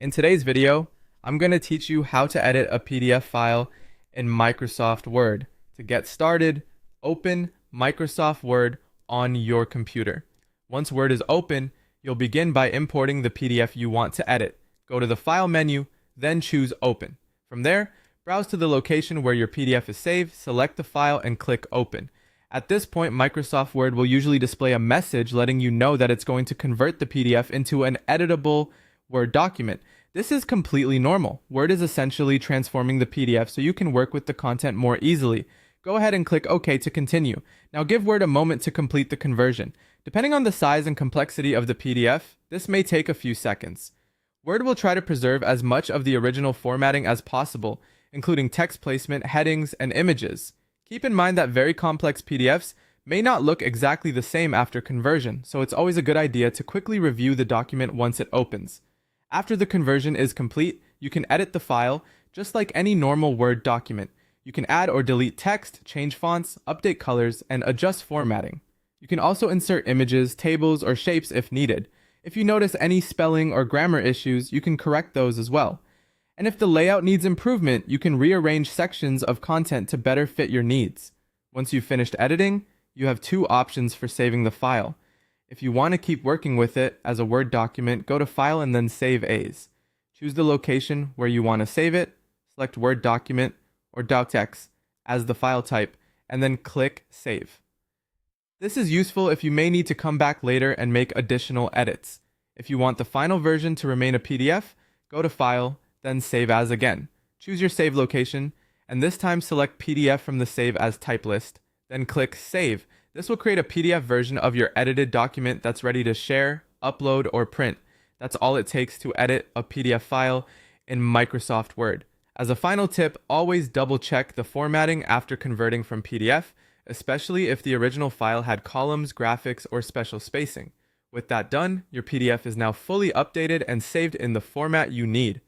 In today's video, I'm going to teach you how to edit a PDF file in Microsoft Word. To get started, open Microsoft Word on your computer. Once Word is open, you'll begin by importing the PDF you want to edit. Go to the File menu, then choose Open. From there, browse to the location where your PDF is saved, select the file, and click Open. At this point, Microsoft Word will usually display a message letting you know that it's going to convert the PDF into an editable Word document. This is completely normal. Word is essentially transforming the PDF so you can work with the content more easily. Go ahead and click OK to continue. Now give Word a moment to complete the conversion. Depending on the size and complexity of the PDF, this may take a few seconds. Word will try to preserve as much of the original formatting as possible, including text placement, headings, and images. Keep in mind that very complex PDFs may not look exactly the same after conversion, so it's always a good idea to quickly review the document once it opens. After the conversion is complete, you can edit the file just like any normal Word document. You can add or delete text, change fonts, update colors, and adjust formatting. You can also insert images, tables, or shapes if needed. If you notice any spelling or grammar issues, you can correct those as well. And if the layout needs improvement, you can rearrange sections of content to better fit your needs. Once you've finished editing, you have two options for saving the file. If you want to keep working with it as a Word document, go to File and then Save As. Choose the location where you want to save it, select Word document or docx as the file type, and then click Save. This is useful if you may need to come back later and make additional edits. If you want the final version to remain a PDF, go to File, then Save As again. Choose your save location, and this time select PDF from the Save As type list, then click Save. This will create a PDF version of your edited document that's ready to share, upload, or print. That's all it takes to edit a PDF file in Microsoft Word. As a final tip, always double check the formatting after converting from PDF, especially if the original file had columns, graphics, or special spacing. With that done, your PDF is now fully updated and saved in the format you need.